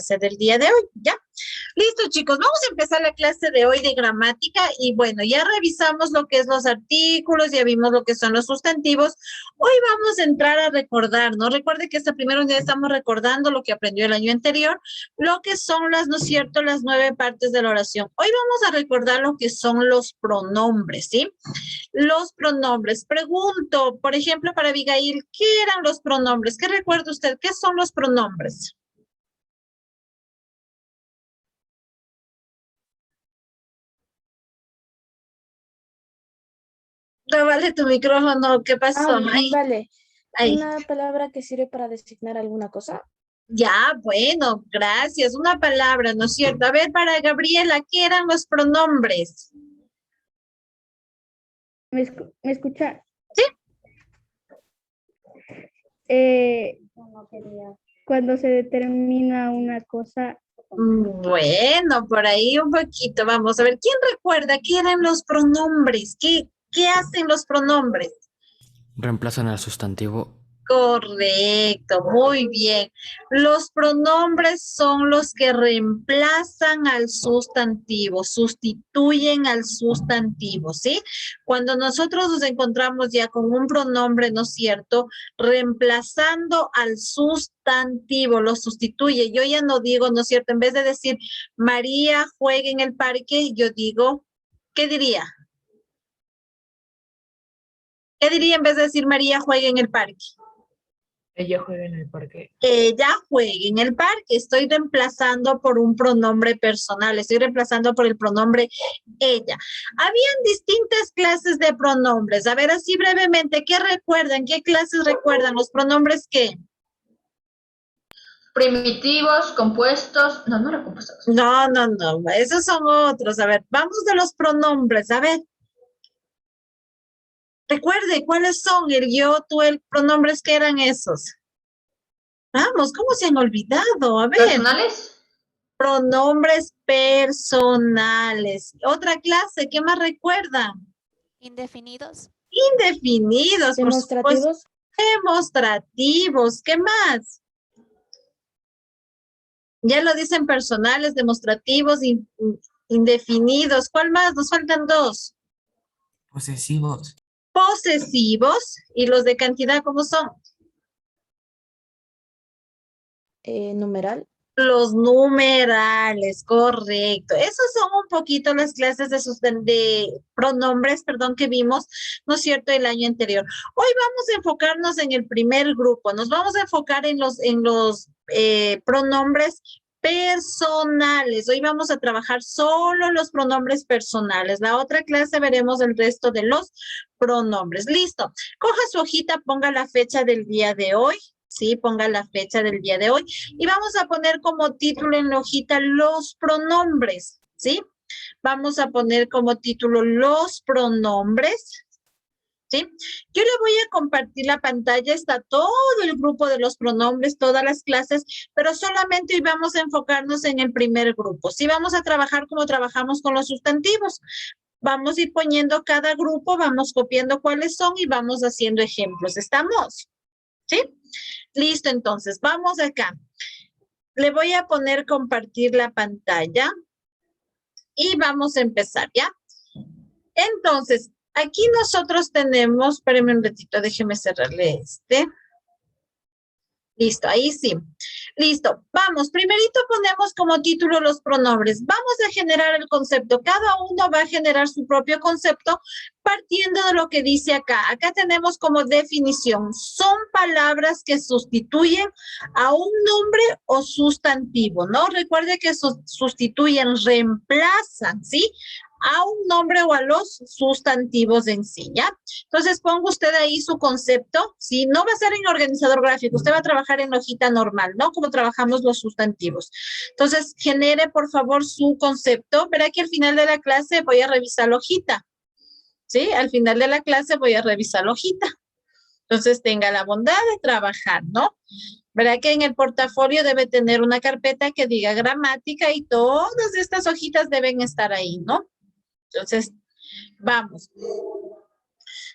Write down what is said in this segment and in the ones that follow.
clase del día de hoy, ¿ya? Listo, chicos, vamos a empezar la clase de hoy de gramática y bueno, ya revisamos lo que es los artículos, ya vimos lo que son los sustantivos. Hoy vamos a entrar a recordar, ¿no? Recuerde que esta primera unidad estamos recordando lo que aprendió el año anterior, lo que son las, ¿no es cierto?, las 9 partes de la oración. Hoy vamos a recordar lo que son los pronombres, ¿sí? Los pronombres. Pregunto, por ejemplo, para Abigail, ¿qué eran los pronombres? ¿Qué recuerda usted? ¿Qué son los pronombres? No vale tu micrófono, ¿qué pasó? Vale. Ahí. Una palabra que sirve para designar alguna cosa. Ya, bueno, gracias. Una palabra, ¿no es cierto? A ver, para Gabriela, ¿qué eran los pronombres? ¿Me escucha? Sí. Cuando se determina una cosa. Bueno, por ahí un poquito. Vamos a ver, ¿quién recuerda qué eran los pronombres? ¿Qué hacen los pronombres? Reemplazan al sustantivo. Correcto, muy bien. Los pronombres son los que reemplazan al sustantivo, sustituyen al sustantivo, ¿sí? Cuando nosotros nos encontramos ya con un pronombre, ¿no es cierto?, reemplazando al sustantivo, lo sustituye. Yo ya no digo, ¿no es cierto?, en vez de decir María juega en el parque, yo digo, ¿qué diría? ¿Qué diría en vez de decir María juega en el parque? Ella juega en el parque. Ella juega en el parque. Estoy reemplazando por un pronombre personal. Estoy reemplazando por el pronombre ella. Habían distintas clases de pronombres. A ver, así brevemente, ¿qué recuerdan? ¿Qué clases recuerdan? ¿Los pronombres qué? Primitivos, compuestos. No eran compuestos. No. Esos son otros. A ver, vamos de los pronombres. A ver. Recuerde, ¿cuáles son? El yo, tú, el pronombres, ¿qué eran esos? Vamos, ¿cómo se han olvidado? A ver. ¿Personales? Pronombres personales. Otra clase, ¿qué más recuerdan? Indefinidos. Indefinidos, por supuesto. Demostrativos. Demostrativos, ¿qué más? Ya lo dicen personales, demostrativos, indefinidos. ¿Cuál más? Nos faltan dos. Posesivos. Posesivos. ¿Y los de cantidad cómo son? Numeral. Los numerales, correcto. Esas son un poquito las clases de pronombres, perdón, que vimos, ¿no es cierto?, el año anterior. Hoy vamos a enfocarnos en el primer grupo. Nos vamos a enfocar en los pronombres personales. Hoy vamos a trabajar solo los pronombres personales. La otra clase veremos el resto de los pronombres. Listo. Coja su hojita, ponga la fecha del día de hoy. Sí, ponga la fecha del día de hoy. Y vamos a poner como título en la hojita los pronombres, ¿sí? Vamos a poner como título los pronombres, ¿sí? Yo le voy a compartir la pantalla, está todo el grupo de los pronombres, todas las clases, pero solamente hoy vamos a enfocarnos en el primer grupo. Sí, vamos a trabajar como trabajamos con los sustantivos. Vamos a ir poniendo cada grupo, vamos copiando cuáles son y vamos haciendo ejemplos. ¿Estamos? ¿Sí? Listo, entonces, vamos acá. Le voy a poner compartir la pantalla y vamos a empezar, ¿ya? Entonces, aquí nosotros tenemos, espérenme un ratito, déjeme cerrarle este. Listo, ahí sí. Listo, vamos, primerito ponemos como título los pronombres. Vamos a generar el concepto. Cada uno va a generar su propio concepto partiendo de lo que dice acá. Acá tenemos como definición. Son palabras que sustituyen a un nombre o sustantivo, ¿no? Recuerde que sustituyen, reemplazan, ¿sí?, a un nombre o a los sustantivos en sí, ¿ya? Entonces, ponga usted ahí su concepto, ¿sí? No va a ser en organizador gráfico, usted va a trabajar en hojita normal, ¿no? Como trabajamos los sustantivos. Entonces, genere, por favor, su concepto. Verá que al final de la clase voy a revisar la hojita, ¿sí? Al final de la clase voy a revisar la hojita. Entonces, tenga la bondad de trabajar, ¿no? Verá que en el portafolio debe tener una carpeta que diga gramática y todas estas hojitas deben estar ahí, ¿no? Entonces, vamos.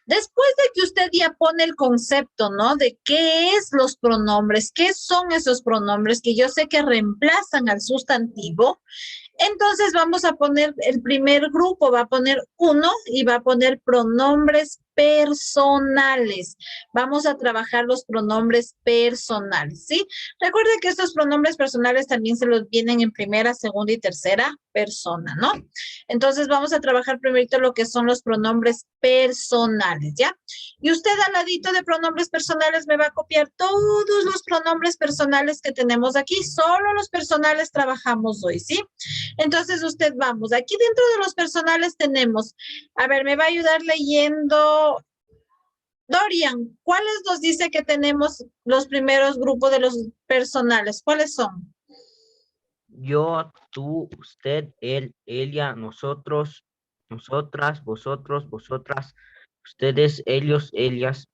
Después de que usted ya pone el concepto, ¿no? De qué es los pronombres, qué son esos pronombres que yo sé que reemplazan al sustantivo, entonces vamos a poner el primer grupo, va a poner uno y va a poner pronombres personales. Vamos a trabajar los pronombres personales, ¿sí? Recuerden que estos pronombres personales también se los vienen en primera, segunda y tercera persona, ¿no? Entonces vamos a trabajar primero lo que son los pronombres personales, ¿ya? Y usted al ladito de pronombres personales me va a copiar todos los pronombres personales que tenemos aquí. Solo los personales trabajamos hoy, ¿sí? Entonces usted, vamos, aquí dentro de los personales tenemos, a ver, me va a ayudar leyendo Dorian. ¿Cuáles nos dice que tenemos los primeros grupos de los personales? ¿Cuáles son? Yo, tú, usted, él, ella, nosotros, nosotras, vosotros, vosotras, ustedes, ellos, ellas,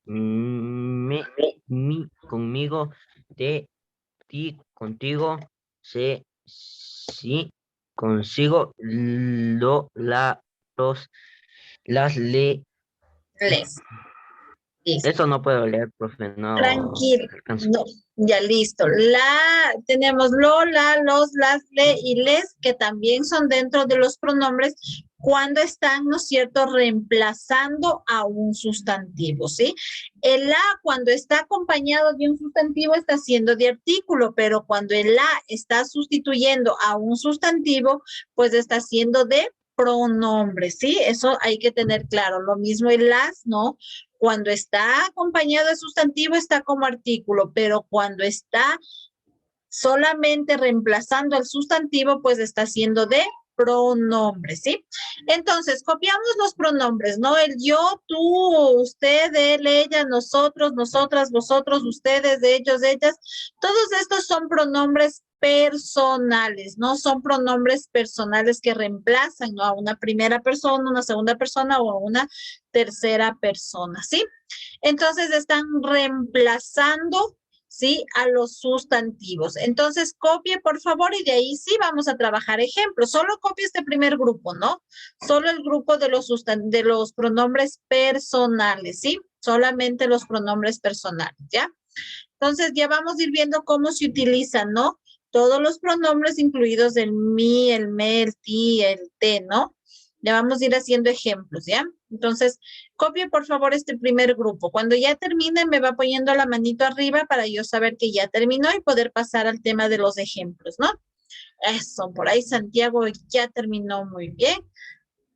conmigo, ti, contigo, sí, consigo, los, las, Les. Listo. Eso no puedo leer, profe, no Tranquilo. alcanzo. No, ya listo. Tenemos lo, la, los, las, le y les, que también son dentro de los pronombres cuando están, ¿no es cierto?, reemplazando a un sustantivo, ¿sí? El la, cuando está acompañado de un sustantivo, está siendo de artículo, pero cuando el la está sustituyendo a un sustantivo, pues está siendo de pronombre, ¿sí? Eso hay que tener claro. Lo mismo el las, ¿no? Cuando está acompañado de sustantivo está como artículo, pero cuando está solamente reemplazando al sustantivo, pues está siendo de pronombre, ¿sí? Entonces, copiamos los pronombres, ¿no? El yo, tú, usted, él, ella, nosotros, nosotras, vosotros, ustedes, ellos, ellas. Todos estos son pronombres personales, ¿no? Son pronombres personales que reemplazan, ¿no? A una primera persona, una segunda persona o a una tercera persona, ¿sí? Entonces están reemplazando, ¿sí?, a los sustantivos. Entonces, copie, por favor, y de ahí sí vamos a trabajar ejemplos. Solo copie este primer grupo, ¿no? Solo el grupo de los pronombres personales, ¿sí? Solamente los pronombres personales, ¿ya? Entonces, ya vamos a ir viendo cómo se utilizan, ¿no? Todos los pronombres, incluidos el mi, el me, el ti, el te, ¿no? Ya vamos a ir haciendo ejemplos, ¿ya? Entonces, copie por favor este primer grupo. Cuando ya termine, me va poniendo la manito arriba para yo saber que ya terminó y poder pasar al tema de los ejemplos, ¿no? Eso, por ahí Santiago ya terminó muy bien.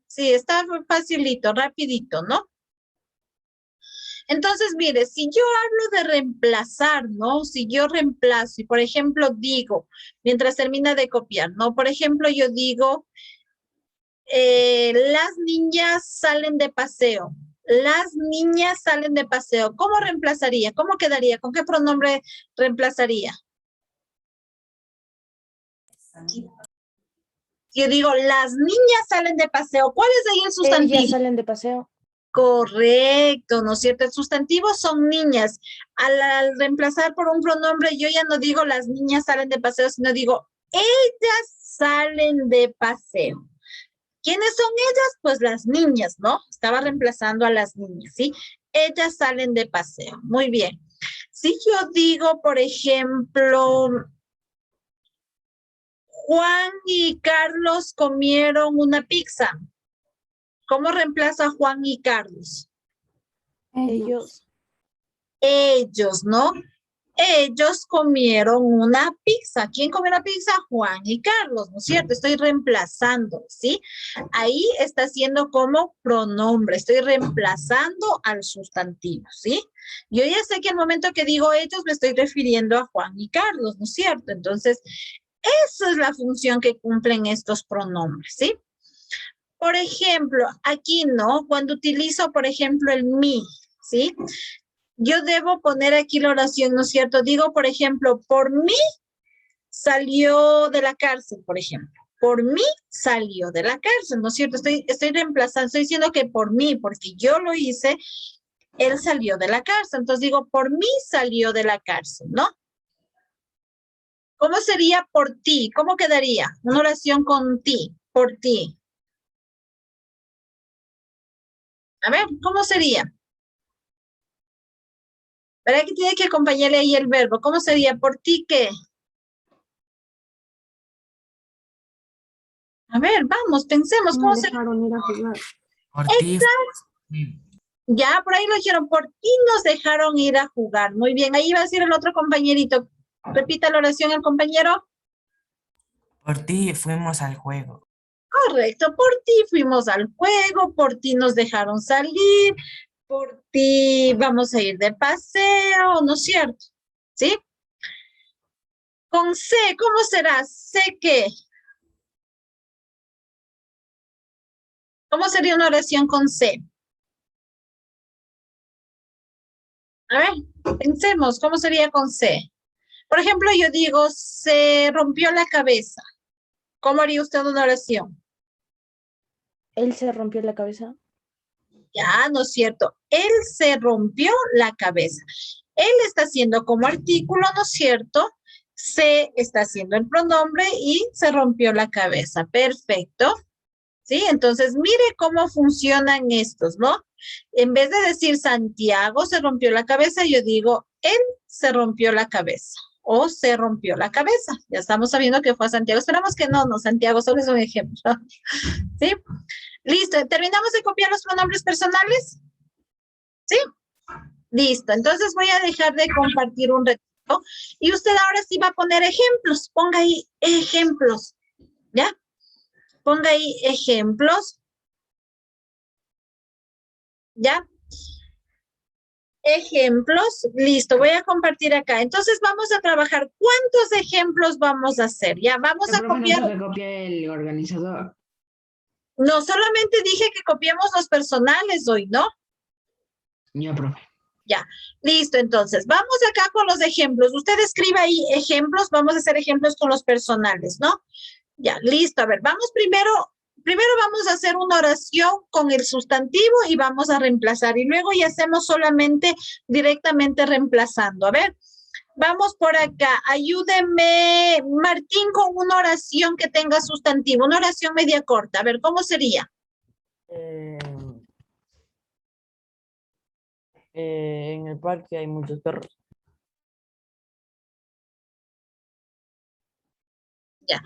Sí, está facilito, rapidito, ¿no? Entonces, mire, si yo hablo de reemplazar, ¿no? Si yo reemplazo y, por ejemplo, digo, mientras termina de copiar, ¿no? Por ejemplo, yo digo, las niñas salen de paseo. Las niñas salen de paseo. ¿Cómo reemplazaría? ¿Cómo quedaría? ¿Con qué pronombre reemplazaría? Yo digo, las niñas salen de paseo. ¿Cuál es ahí el sustantivo? Ellas salen de paseo. Correcto, ¿no es cierto? El sustantivo son niñas. Al reemplazar por un pronombre, yo ya no digo las niñas salen de paseo, sino digo, ellas salen de paseo. ¿Quiénes son ellas? Pues las niñas, ¿no? Estaba reemplazando a las niñas, ¿sí? Ellas salen de paseo. Muy bien. Si yo digo, por ejemplo, Juan y Carlos comieron una pizza. ¿Cómo reemplaza Juan y Carlos? Ellos. Ellos, ¿no? Ellos comieron una pizza. ¿Quién comió la pizza? Juan y Carlos, ¿no es cierto? Estoy reemplazando, ¿sí? Ahí está siendo como pronombre. Estoy reemplazando al sustantivo, ¿sí? Yo ya sé que al momento que digo ellos me estoy refiriendo a Juan y Carlos, ¿no es cierto? Entonces, esa es la función que cumplen estos pronombres, ¿sí? Por ejemplo, aquí, ¿no? Cuando utilizo, por ejemplo, el mi, ¿sí? Yo debo poner aquí la oración, ¿no es cierto? Digo, por ejemplo, por mí salió de la cárcel, por ejemplo. Por mí salió de la cárcel, ¿no es cierto? Estoy reemplazando, estoy diciendo que por mí, porque yo lo hice, él salió de la cárcel. Entonces digo, por mí salió de la cárcel, ¿no? ¿Cómo sería por ti? ¿Cómo quedaría? Una oración con ti, por ti. A ver, ¿cómo sería? ¿Verdad que tiene que acompañarle ahí el verbo? ¿Cómo sería? ¿Por ti qué? A ver, vamos, pensemos. ¿Cómo Me sería? dejaron ir a jugar. Por ti. Ya, por ahí lo dijeron. Por ti nos dejaron ir a jugar. Muy bien, ahí va a decir el otro compañerito. Repita la oración el compañero. Por ti fuimos al juego. Correcto, por ti fuimos al juego, por ti nos dejaron salir, por ti vamos a ir de paseo, ¿no es cierto? ¿Sí? Con C, ¿cómo será? ¿Sé qué? ¿Cómo sería una oración con C? A ver, pensemos, ¿cómo sería con C? Por ejemplo, yo digo, se rompió la cabeza. ¿Cómo haría usted una oración? Él se rompió la cabeza. Ya, ¿no es cierto? Él se rompió la cabeza. Él está haciendo como artículo, ¿no es cierto? Se está haciendo el pronombre y se rompió la cabeza. Perfecto. ¿Sí? Entonces, mire cómo funcionan estos, ¿no? En vez de decir Santiago se rompió la cabeza, yo digo, él se rompió la cabeza o se rompió la cabeza. Ya estamos sabiendo que fue a Santiago. Esperamos que no, Santiago, solo es un ejemplo. ¿Sí? Listo, ¿terminamos de copiar los pronombres personales? ¿Sí? Listo, entonces voy a dejar de compartir un ratito y usted ahora sí va a poner ejemplos. Ponga ahí ejemplos, ¿ya? Ponga ahí ejemplos, ¿ya? Ejemplos, listo, voy a compartir acá. Entonces vamos a trabajar. ¿Cuántos ejemplos vamos a hacer? Ya, vamos a copiar. No se copia el organizador. No, solamente dije que copiemos los personales hoy, ¿no? Ya, profe. Ya, listo, entonces, vamos acá con los ejemplos. Usted escriba ahí ejemplos, vamos a hacer ejemplos con los personales, ¿no? Ya, listo, a ver, vamos primero vamos a hacer una oración con el sustantivo y vamos a reemplazar, y luego ya hacemos solamente directamente reemplazando. A ver, vamos por acá, ayúdeme, Martín, con una oración que tenga sustantivo, una oración media corta. A ver, ¿cómo sería? En el parque hay muchos perros. Ya.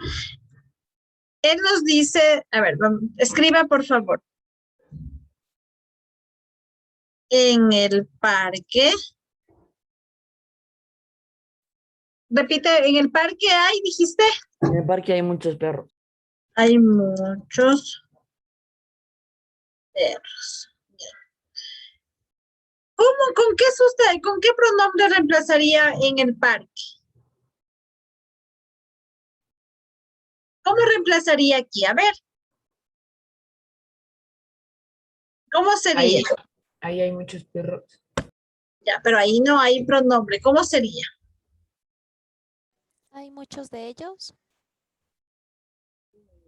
Él nos dice, a ver, escriba por favor. En el parque. Repite, en el parque hay, dijiste. En el parque hay muchos perros. Hay muchos perros. ¿Cómo? ¿Con qué pronombre reemplazaría en el parque? ¿Cómo reemplazaría aquí? A ver. ¿Cómo sería? Ahí hay muchos perros. Ya, pero ahí no hay pronombre. ¿Cómo sería? Hay muchos de ellos.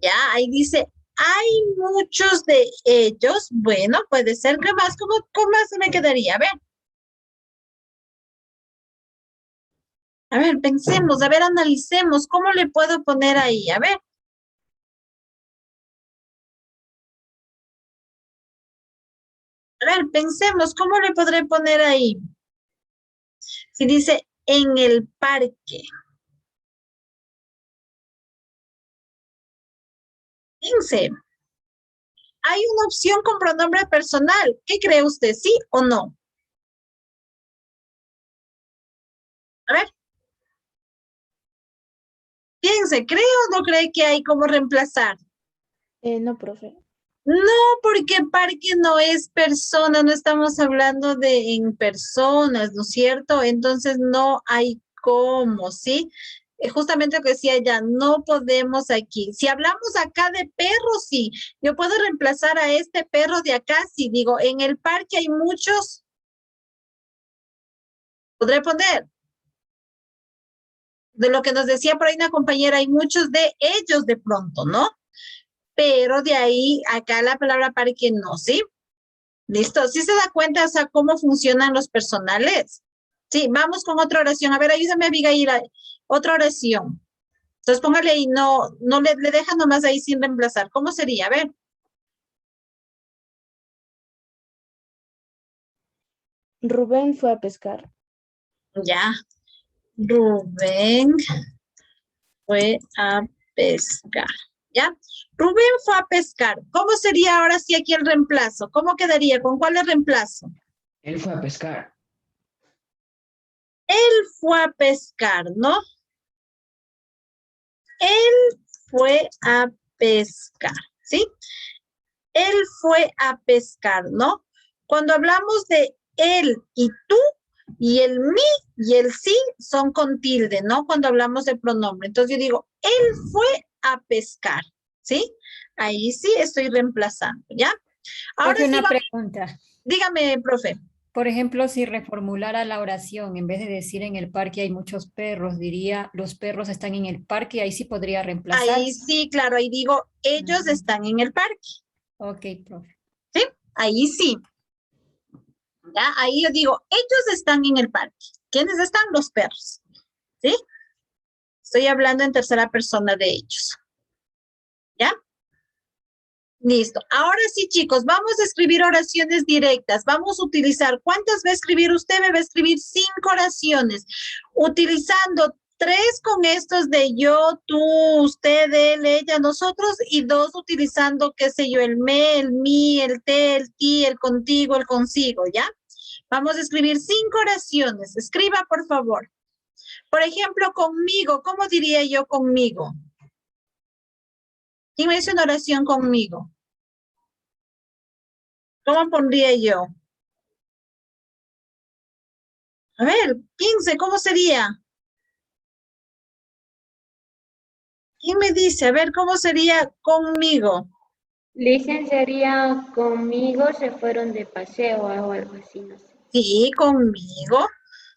Ya, ahí dice, hay muchos de ellos. Bueno, puede ser. ¿Qué más? ¿Cómo más se me quedaría? A ver, pensemos, a ver, analicemos. ¿Cómo le puedo poner ahí? A ver. A ver, pensemos, ¿cómo le podré poner ahí? Si dice en el parque. Piense. Hay una opción con pronombre personal. ¿Qué cree usted? ¿Sí o no? A ver. Piense, ¿cree o no cree que hay cómo reemplazar? No, profe. No, porque parque no es persona, no estamos hablando de en personas, ¿no es cierto? Entonces no hay cómo, ¿sí? Justamente lo que decía ya, no podemos aquí. Si hablamos acá de perros, sí. Yo puedo reemplazar a este perro de acá, si digo, en el parque hay muchos. Podré poner. De lo que nos decía por ahí una compañera, hay muchos de ellos de pronto, ¿no? Pero de ahí, acá la palabra parque no, ¿sí? ¿Listo? ¿Sí se da cuenta, o sea, cómo funcionan los personales? Sí, vamos con otra oración. A ver, ayúdame, Abigail, otra oración. Entonces, póngale ahí, no le deja nomás ahí sin reemplazar. ¿Cómo sería? A ver. Rubén fue a pescar. Ya. Rubén fue a pescar. ¿Ya? Rubén fue a pescar. ¿Cómo sería ahora sí aquí el reemplazo? ¿Cómo quedaría? ¿Con cuál es reemplazo? Él fue a pescar. Él fue a pescar, ¿no? Él fue a pescar, ¿sí? Él fue a pescar, ¿no? Cuando hablamos de él y tú, y el mi y el sí son con tilde, ¿no? Cuando hablamos de pronombre. Entonces yo digo, él fue a pescar, ¿sí? Ahí sí estoy reemplazando, ¿ya? Ahora Profe, sí una vamos. pregunta. Dígame, profe. Por ejemplo, si reformulara la oración, en vez de decir en el parque hay muchos perros, diría los perros están en el parque, ahí sí podría reemplazar. Ahí sí, claro, ahí digo, ellos están en el parque, Ok, profe. ¿sí? Ahí sí. ¿Ya? Ahí yo digo, ellos están en el parque. ¿Quiénes están? Los perros, ¿sí? Estoy hablando en tercera persona de ellos. ¿Ya? Listo. Ahora sí, chicos, vamos a escribir oraciones directas. Vamos a utilizar, ¿cuántas va a escribir usted? Me va a escribir 5 oraciones, utilizando 3 con estos de yo, tú, usted, él, ella, nosotros, y 2 utilizando, qué sé yo, el me, el mi, el te, el ti, el contigo, el consigo, ¿ya? Vamos a escribir 5 oraciones. Escriba, por favor. Por ejemplo, conmigo, ¿cómo diría yo conmigo? ¿Quién me dice una oración conmigo? ¿Cómo pondría yo? A ver, piense, ¿cómo sería? ¿Quién me dice? A ver, ¿cómo sería conmigo? Listen sería conmigo se fueron de paseo o algo así, no sé. Sí, conmigo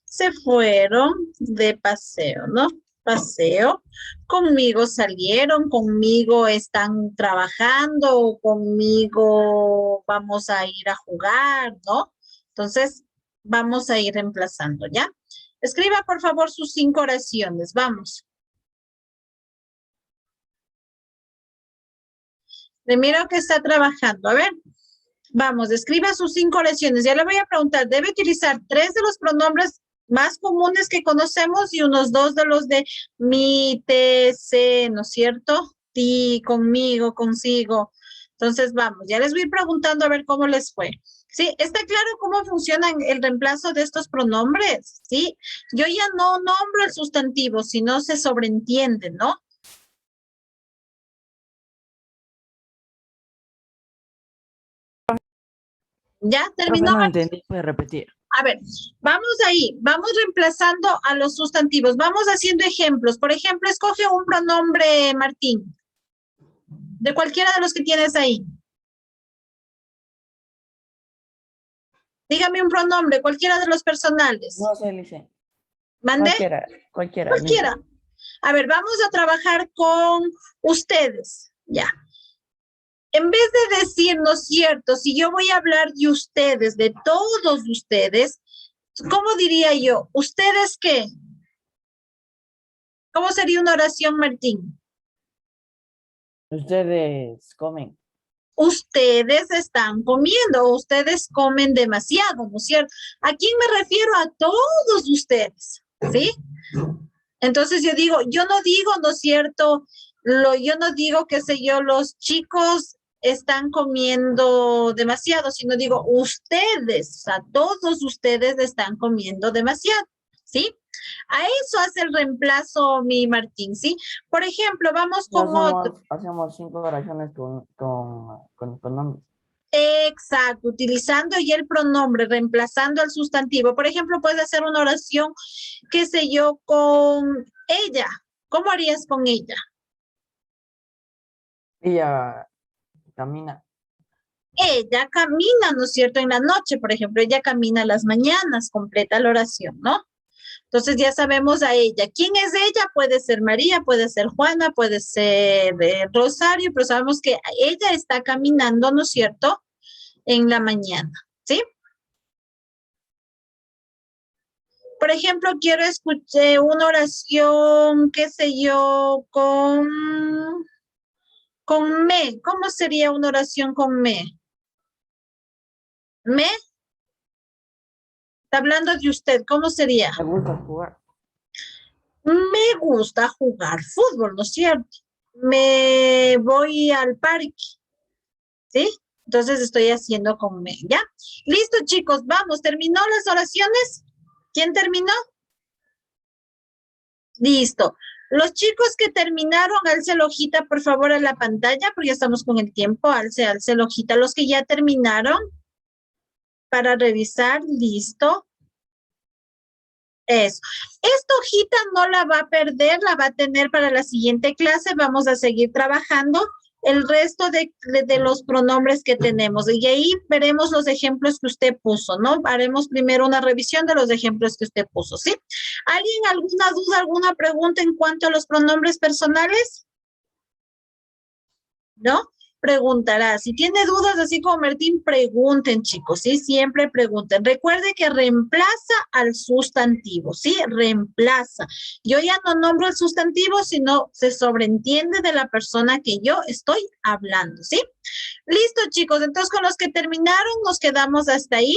se fueron de paseo, ¿no? Paseo. Conmigo salieron, conmigo están trabajando, conmigo vamos a ir a jugar, ¿no? Entonces, vamos a ir reemplazando, ¿ya? Escriba, por favor, sus 5 oraciones. Vamos. Le miro que está trabajando. A ver. Vamos, escriba sus 5 oraciones. Ya le voy a preguntar, debe utilizar 3 de los pronombres más comunes que conocemos y unos 2 de los de mi, te, se, ¿no es cierto? Ti, conmigo, consigo. Entonces, vamos, ya les voy preguntando a ver cómo les fue. ¿Sí? ¿Está claro cómo funciona el reemplazo de estos pronombres? ¿Sí? Yo ya no nombro el sustantivo, sino se sobreentiende, ¿no? ¿Ya Profe, terminó? no entendí, puede repetir. A ver, vamos ahí, vamos reemplazando a los sustantivos, vamos haciendo ejemplos. Por ejemplo, escoge un pronombre, Martín, de cualquiera de los que tienes ahí. Dígame un pronombre, cualquiera de los personales. No sé, Lice. ¿Mande? Cualquiera. Cualquiera. A ver, vamos a trabajar con ustedes, ya. En vez de decir, ¿no es cierto? Si yo voy a hablar de ustedes, de todos ustedes, ¿cómo diría yo? ¿Ustedes qué? ¿Cómo sería una oración, Martín? Ustedes comen. Ustedes están comiendo, ustedes comen demasiado, ¿no es cierto? ¿A quién me refiero? A todos ustedes, ¿sí? Entonces yo no digo, ¿no es cierto? Yo no digo, qué sé yo, los chicos están comiendo demasiado, sino digo, ustedes, o sea, todos ustedes están comiendo demasiado, ¿sí? A eso hace el reemplazo mi Martín, ¿sí? Por ejemplo, vamos con otro. Hacemos 5 oraciones con pronombres. Exacto, utilizando ya el pronombre, reemplazando al sustantivo. Por ejemplo, puedes hacer una oración, qué sé yo, con ella. ¿Cómo harías con ella? Ella camina. Ella camina, ¿no es cierto? En la noche, por ejemplo, ella camina a las mañanas, completa la oración, ¿no? Entonces ya sabemos a ella. ¿Quién es ella? Puede ser María, puede ser Juana, puede ser Rosario, pero sabemos que ella está caminando, ¿no es cierto? En la mañana, ¿sí? Por ejemplo, quiero escuchar una oración, qué sé yo, con me. ¿Cómo sería una oración con me? ¿Me? Está hablando de usted, ¿cómo sería? Me gusta jugar. Me gusta jugar fútbol, ¿no es cierto? Me voy al parque, ¿sí? Entonces estoy haciendo con me, ¿ya? Listo, chicos, vamos. ¿Terminó las oraciones? ¿Quién terminó? Listo. Los chicos que terminaron, alce la hojita, por favor, a la pantalla, porque ya estamos con el tiempo. Alce la hojita. Los que ya terminaron, para revisar, listo. Eso. Esta hojita no la va a perder, la va a tener para la siguiente clase. Vamos a seguir trabajando el resto de los pronombres que tenemos. Y ahí veremos los ejemplos que usted puso, ¿no? Haremos primero una revisión de los ejemplos que usted puso, ¿sí? ¿Alguien alguna duda, alguna pregunta en cuanto a los pronombres personales? ¿No? Preguntará. Si tiene dudas, así como Martín, pregunten, chicos, ¿sí? Siempre pregunten. Recuerde que reemplaza al sustantivo, ¿sí? Reemplaza. Yo ya no nombro el sustantivo, sino se sobreentiende de la persona que yo estoy hablando, ¿sí? Listo, chicos. Entonces, con los que terminaron, nos quedamos hasta ahí.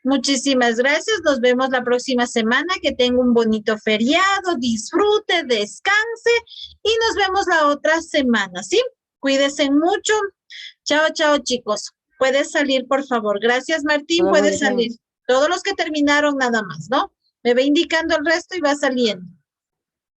Muchísimas gracias. Nos vemos la próxima semana. Que tenga un bonito feriado, disfrute, descanse y nos vemos la otra semana, ¿sí? Cuídense mucho. Chao, chao, chicos. Puedes salir, por favor. Gracias, Martín. Puedes salir. Todos los que terminaron nada más, ¿no? Me va indicando el resto y va saliendo.